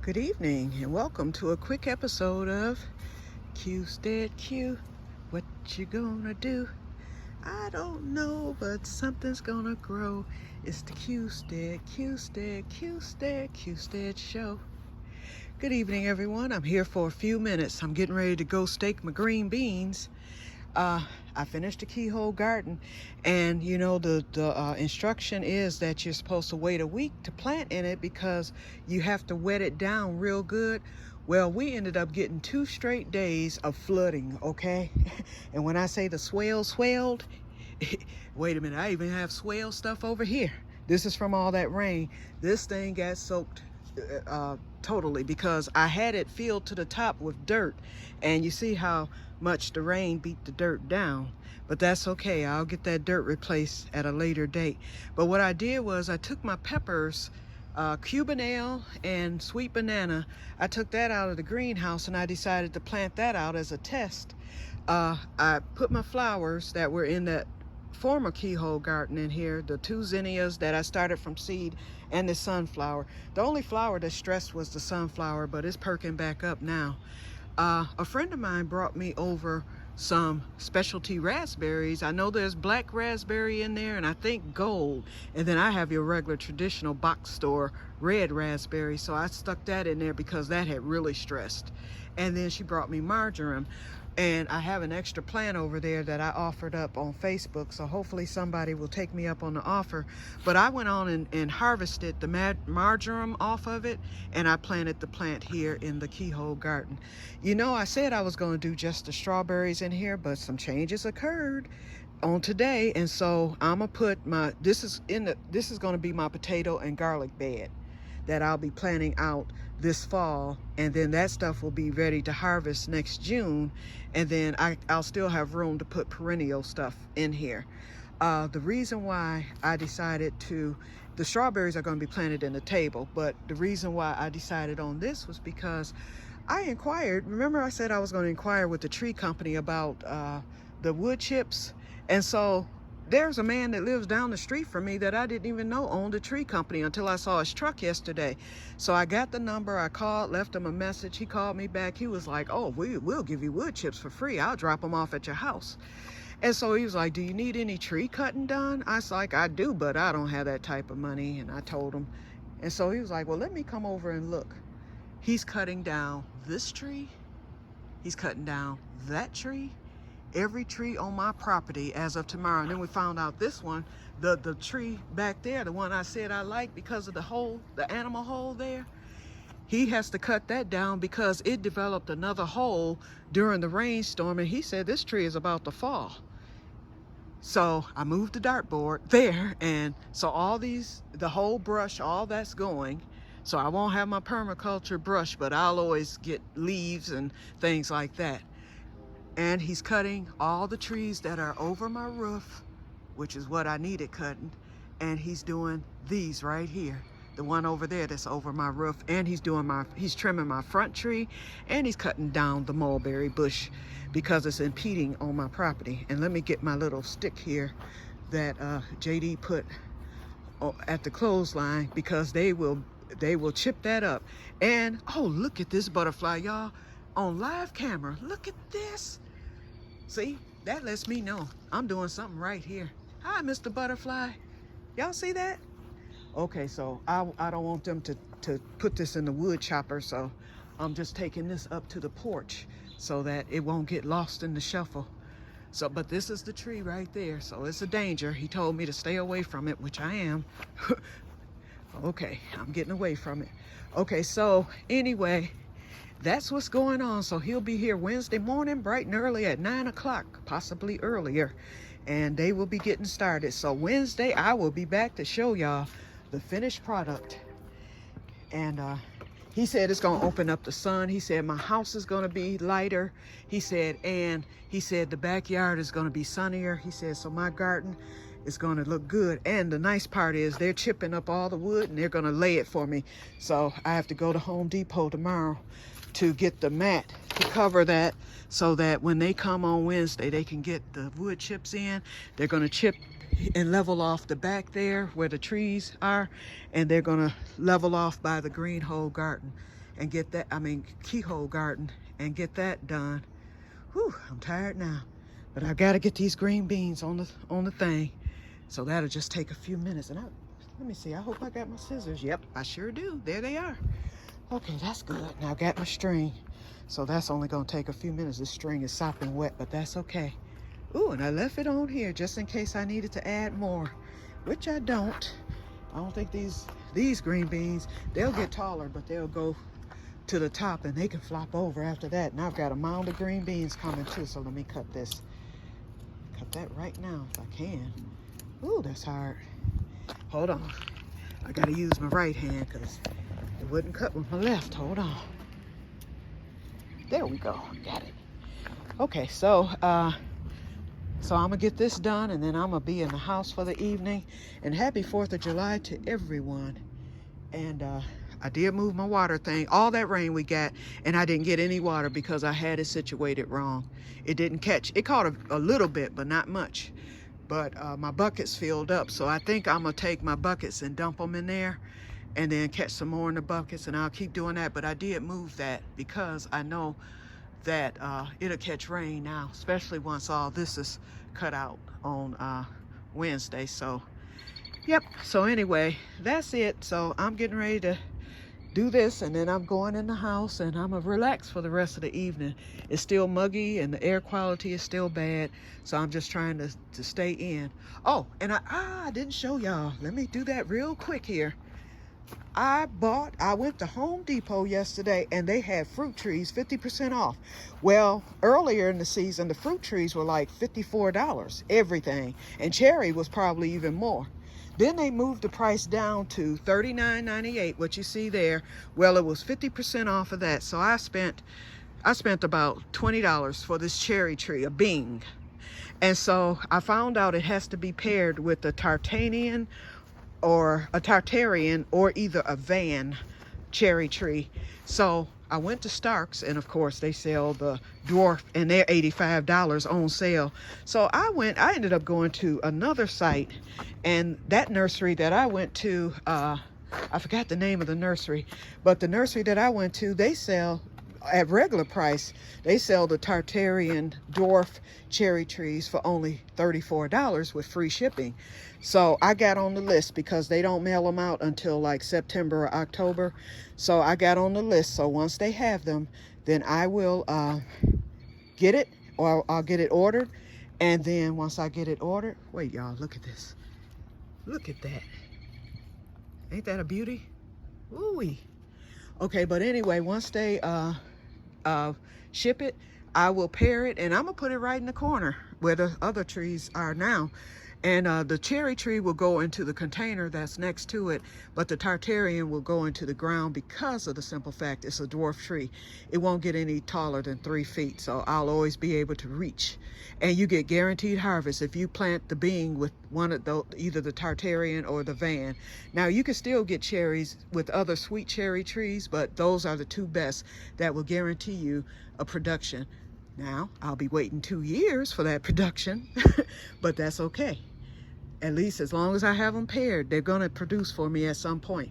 Good evening and welcome to a quick episode of Que-stead-Que. What you gonna do? I don't know, but something's gonna grow. It's the Que-stead show. Good evening, everyone. I'm here for a few minutes. I'm getting ready to go stake my green beans. I finished the keyhole garden, and you know the instruction is that you're supposed to wait a week to plant in it because you have to wet it down real good. Well, we ended up getting 2 straight days of flooding, okay? And when I say the swelled, wait a minute, I even have swell stuff over here. This is from all that rain. This thing got soaked totally because I had it filled to the top with dirt, and you see how much the rain beat the dirt down. But that's okay, I'll get that dirt replaced at a later date. But what I did was I took my peppers, Cuban ale and sweet banana, I took that out of the greenhouse and I decided to plant that out as a test. I put my flowers that were in that former keyhole garden in here, the 2 zinnias that I started from seed and the sunflower. The only flower that stressed was the sunflower, but it's perking back up now. A friend of mine brought me over some specialty raspberries. I know there's black raspberry in there and I think gold, and then I have your regular traditional box store red raspberry, so I stuck that in there because that had really stressed. And then she brought me marjoram, and I have an extra plant over there that I offered up on Facebook, so hopefully somebody will take me up on the offer. But I went on and harvested the marjoram off of it, and I planted the plant here in the keyhole garden. You know, I said I was going to do just the strawberries in here, but some changes occurred on today, and so I'm gonna put my this is going to be my potato and garlic bed that I'll be planting out this fall, and then that stuff will be ready to harvest next June, and then I'll still have room to put perennial stuff in here. The reason why I decided the strawberries are going to be planted in the table, but the reason why I decided on this was because I inquired. Remember I said I was going to inquire with the tree company about the wood chips, and so there's a man that lives down the street from me that I didn't even know owned a tree company until I saw his truck yesterday. So I got the number, I called, left him a message. He called me back. He was like, oh, we'll give you wood chips for free. I'll drop them off at your house. And so he was like, do you need any tree cutting done? I was like, I do, but I don't have that type of money. And I told him. And so he was like, well, let me come over and look. He's cutting down this tree. He's cutting down that tree. Every tree on my property as of tomorrow. And then we found out this one, the tree back there, the one I said I like because of the hole, the animal hole there, he has to cut that down because it developed another hole during the rainstorm, and he said this tree is about to fall. So I moved the dartboard there, and so all these, the whole brush, all that's going. So I won't have my permaculture brush, but I'll always get leaves and things like that. And he's cutting all the trees that are over my roof, which is what I needed cutting. And he's doing these right here, the one over there that's over my roof. And he's trimming my front tree, and he's cutting down the mulberry bush because it's impeding on my property. And let me get my little stick here that JD put at the clothesline, because they will chip that up. And oh, look at this butterfly, y'all, on live camera. Look at this. See, that lets me know I'm doing something right here. Hi, Mr. Butterfly. Y'all see that? Okay, so I don't want them to put this in the wood chopper, so I'm just taking this up to the porch so that it won't get lost in the shuffle. So, but this is the tree right there, so it's a danger. He told me to stay away from it, which I am. Okay, I'm getting away from it. Okay, so anyway, that's what's going on. So he'll be here Wednesday morning, bright and early at 9 o'clock, possibly earlier, and they will be getting started. So Wednesday, I will be back to show y'all the finished product. And he said it's going to open up the sun. He said my house is going to be lighter. He said the backyard is going to be sunnier. He said, so my garden is going to look good. And the nice part is they're chipping up all the wood and they're going to lay it for me. So I have to go to Home Depot tomorrow to get the mat to cover that, so that when they come on Wednesday, they can get the wood chips in. They're going to chip and level off the back there where the trees are, and they're going to level off by the green hole garden. and get that, keyhole garden and get that done. Whew, I'm tired now, but I gotta get these green beans on the thing. So that'll just take a few minutes. And let me see, I hope I got my scissors. Yep, I sure do. There they are. Okay, that's good. Now I got my string. So that's only gonna take a few minutes. This string is sopping wet, but that's okay. Ooh, and I left it on here just in case I needed to add more, which I don't. I don't think these green beans, they'll get taller, but they'll go to the top and they can flop over after that. And I've got a mound of green beans coming too, so let me cut this. Cut that right now if I can. Ooh, that's hard. Hold on. I gotta use my right hand because it wouldn't cut with my left. Hold on. There we go. Got it. Okay, so I'm gonna get this done and then I'm gonna be in the house for the evening. And happy 4th of July to everyone. And I did move my water thing. All that rain we got, and I didn't get any water because I had it situated wrong. It didn't catch. It caught a little bit, but not much. But my buckets filled up, so I think I'm gonna take my buckets and dump them in there and then catch some more in the buckets, and I'll keep doing that. But I did move that because I know that it'll catch rain now, especially once all this is cut out on Wednesday. So yep, so anyway, that's it. So I'm getting ready to do this, and then I'm going in the house and I'm gonna relax for the rest of the evening. It's still muggy and the air quality is still bad, so I'm just trying to stay in. Oh, and I didn't show y'all. Let me do that real quick here. I went to Home Depot yesterday and they had fruit trees 50% off. Well, earlier in the season, the fruit trees were like $54, everything. And cherry was probably even more. Then they moved the price down to $39.98, what you see there. Well, it was 50% off of that. So I spent about $20 for this cherry tree, a Bing. And so I found out it has to be paired with a Tartanian or a Tartarian or either a Van cherry tree. So I went to Stark's, and of course they sell the dwarf and they're $85 on sale. So I ended up going to another site, and that nursery that I went to, I forgot the name of the nursery, but the nursery that I went to, they sell at regular price, they sell the Tartarian dwarf cherry trees for only $34 with free shipping. So I got on the list because they don't mail them out until like September or October. So I got on the list. So once they have them, then I will get it, or I'll get it ordered. And then once I get it ordered, wait y'all, look at this. Look at that. Ain't that a beauty? Ooh-wee. Okay, but anyway, once they ship it, I will pair it, and I'm gonna put it right in the corner where the other trees are now. And the cherry tree will go into the container that's next to it, but the Tartarian will go into the ground because of the simple fact it's a dwarf tree. It won't get any taller than 3 feet, so I'll always be able to reach. And you get guaranteed harvest if you plant the Bing with one of the, either the Tartarian or the Van. Now you can still get cherries with other sweet cherry trees, but those are the 2 best that will guarantee you a production. Now I'll be waiting 2 years for that production, but that's okay. At least as long as I have them paired, they're gonna produce for me at some point.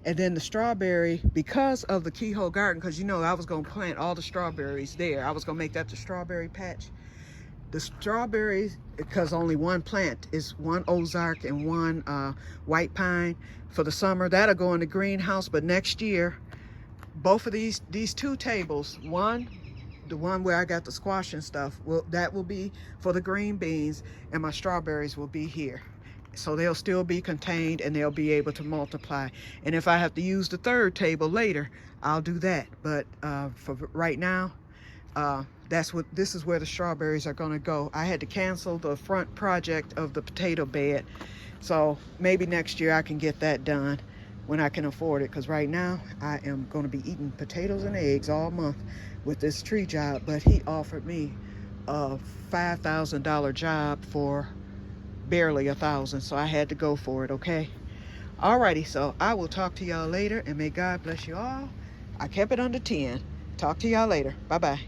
And then the strawberry, because of the keyhole garden, because you know I was gonna plant all the strawberries there. I was gonna make that the strawberry patch. The strawberries, because only one plant is one Ozark and one white pine for the summer. That'll go in the greenhouse, but next year, both of these 2 tables, the one where I got the squash and stuff, that will be for the green beans, and my strawberries will be here. So they'll still be contained and they'll be able to multiply. And if I have to use the 3rd table later, I'll do that. But for right now, this is where the strawberries are gonna go. I had to cancel the front project of the potato bed. So maybe next year I can get that done when I can afford it, because right now I am gonna be eating potatoes and eggs all month with this tree job. But he offered me a $5,000 job for barely $1,000, so I had to go for it. Okay, alrighty, so I will talk to y'all later, and may God bless you all. I kept it under 10. Talk to y'all later. Bye bye.